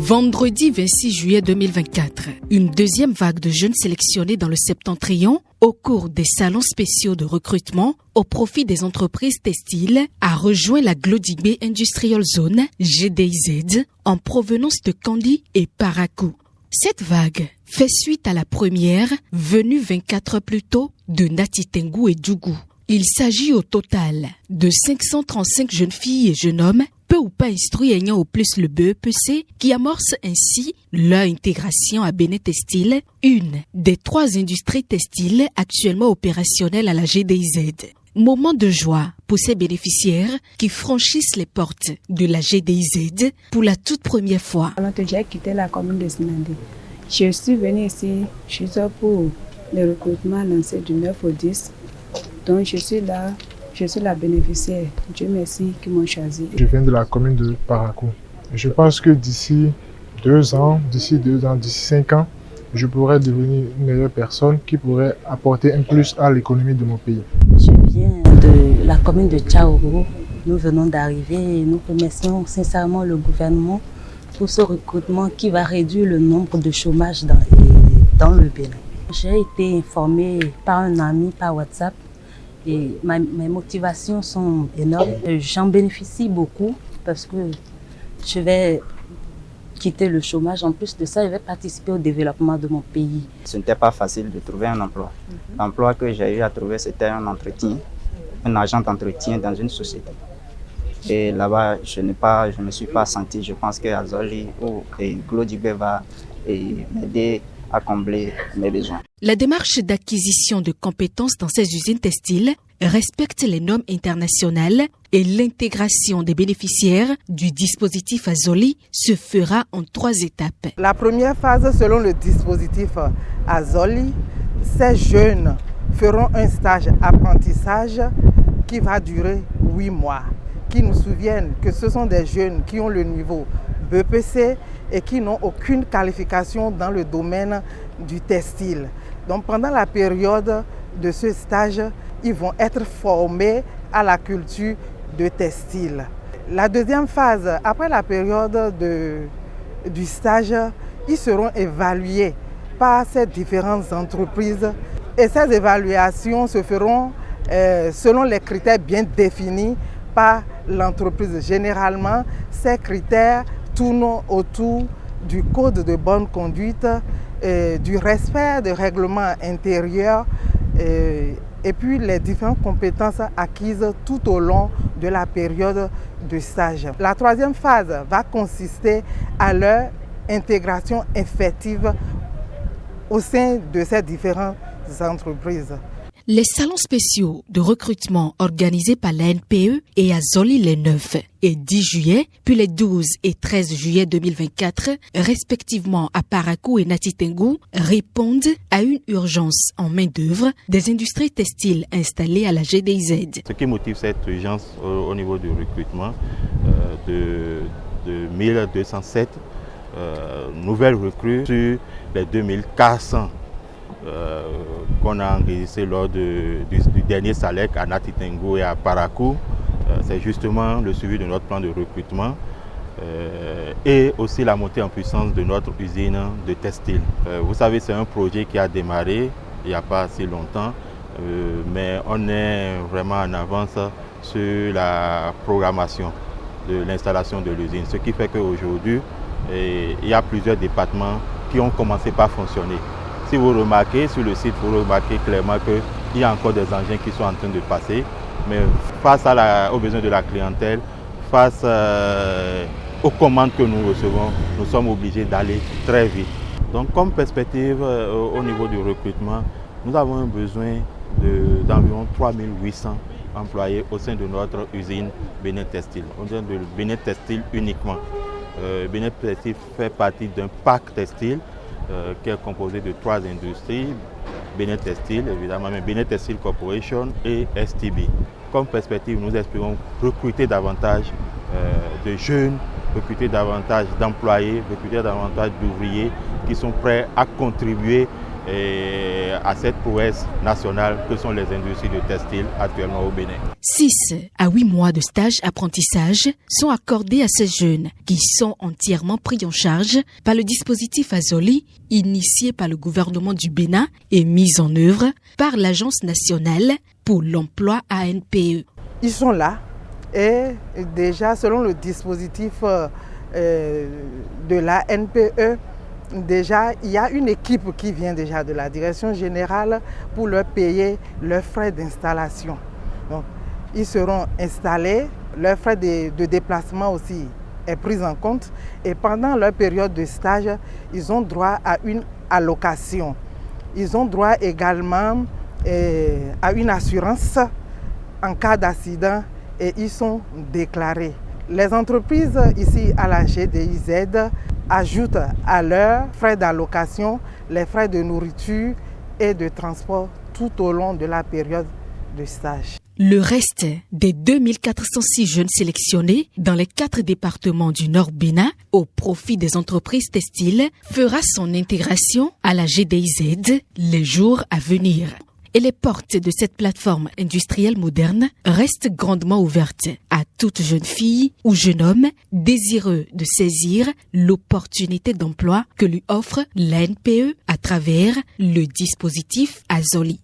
Vendredi 26 juillet 2024, une deuxième vague de jeunes sélectionnés dans le Septentrion au cours des salons spéciaux de recrutement au profit des entreprises textiles a rejoint la Glodibé Industrial Zone GDIZ en provenance de Kandy et Parakou. Cette vague fait suite à la première, venue 24 heures plus tôt, de Nati Tengu et Djougou. Il s'agit au total de 535 jeunes filles et jeunes hommes, peu ou pas instruits ayant au plus le BEPC, qui amorcent ainsi leur intégration à Bénin Textile, une des 3 industries textiles actuellement opérationnelles à la GDIZ. Moment de joie pour ces bénéficiaires qui franchissent les portes de la GDIZ pour la toute première fois. J'ai quitté la commune de Sinandé. Je suis venue ici, je suis pour le recrutement lancé du 9 au 10. Donc je suis là, je suis la bénéficiaire. Dieu merci qui m'ont choisi. Je viens de la commune de Parakou. Je pense que d'ici 2 ans, d'ici 5 ans, je pourrais devenir une meilleure personne qui pourrait apporter un plus à l'économie de mon pays. Je viens de la commune de Tchaourou. Nous venons d'arriver et nous remercions sincèrement le gouvernement pour ce recrutement qui va réduire le nombre de chômage dans le Bénin. J'ai été informée par un ami par WhatsApp et mes motivations sont énormes. J'en bénéficie beaucoup parce que je vais quitter le chômage. En plus de ça, je vais participer au développement de mon pays. Ce n'était pas facile de trouver un emploi. L'emploi que j'ai eu à trouver, c'était un entretien, un agent d'entretien dans une société. Et là-bas, je ne me suis pas senti. Je pense que Azoli ou Glodibé va m'aider à combler mes besoins. La démarche d'acquisition de compétences dans ces usines textiles respecte les normes internationales et l'intégration des bénéficiaires du dispositif Azoli se fera en 3 étapes. La première phase, selon le dispositif Azoli, ces jeunes feront un stage apprentissage qui va durer 8 mois. Qui nous souviennent que ce sont des jeunes qui ont le niveau BEPC et qui n'ont aucune qualification dans le domaine du textile. Donc pendant la période de ce stage, ils vont être formés à la culture de textile. La deuxième phase, après la période du stage, ils seront évalués par ces différentes entreprises et ces évaluations se feront selon les critères bien définis par l'entreprise. Généralement, ces critères tournent autour du code de bonne conduite, du respect des règlements intérieurs et puis les différentes compétences acquises tout au long de la période de stage. La troisième phase va consister à leur intégration effective au sein de ces différentes entreprises. Les salons spéciaux de recrutement organisés par la NPE et Azoli les 9 et 10 juillet, puis les 12 et 13 juillet 2024, respectivement à Parakou et Nati Tengu, répondent à une urgence en main-d'œuvre des industries textiles installées à la GDIZ. Ce qui motive cette urgence au niveau du recrutement de 1207 nouvelles recrues sur les 2400 qu'on a enregistré lors du dernier SALEC à Nati Tengu et à Parakou. C'est justement le suivi de notre plan de recrutement et aussi la montée en puissance de notre usine de textile. Vous savez, c'est un projet qui a démarré il n'y a pas si longtemps, mais on est vraiment en avance sur la programmation de l'installation de l'usine, ce qui fait qu'aujourd'hui, il y a plusieurs départements qui ont commencé par fonctionner. Si vous remarquez sur le site, vous remarquez clairement qu'il y a encore des engins qui sont en train de passer, mais face aux besoins de la clientèle, face aux commandes que nous recevons, nous sommes obligés d'aller très vite. Donc comme perspective au niveau du recrutement, nous avons un besoin d'environ 3800 employés au sein de notre usine Bénin Textile. On dit de Bénin Textile uniquement. Bénin Textile fait partie d'un parc textile qui est composé de 3 industries, Bénin Textile évidemment, mais Bénin Textile Corporation et STB. Comme perspective, nous espérons recruter davantage de jeunes, recruter davantage d'employés, recruter davantage d'ouvriers qui sont prêts à contribuer et à cette prouesse nationale que sont les industries de textile actuellement au Bénin. 6 à 8 mois de stage apprentissage sont accordés à ces jeunes qui sont entièrement pris en charge par le dispositif Azoli, initié par le gouvernement du Bénin et mis en œuvre par l'Agence nationale pour l'emploi ANPE. Ils sont là et déjà selon le dispositif de l'ANPE, déjà, il y a une équipe qui vient déjà de la direction générale pour leur payer leurs frais d'installation. Donc, ils seront installés, leurs frais de déplacement aussi est pris en compte et pendant leur période de stage, ils ont droit à une allocation. Ils ont droit également à une assurance en cas d'accident et ils sont déclarés. Les entreprises ici à la GDIZ ajoutent à leurs frais d'allocation les frais de nourriture et de transport tout au long de la période de stage. Le reste des 2406 jeunes sélectionnés dans les 4 départements du Nord Bénin au profit des entreprises textiles fera son intégration à la GDIZ les jours à venir. Et les portes de cette plateforme industrielle moderne restent grandement ouvertes à toute jeune fille ou jeune homme désireux de saisir l'opportunité d'emploi que lui offre l'ANPE à travers le dispositif Azoli.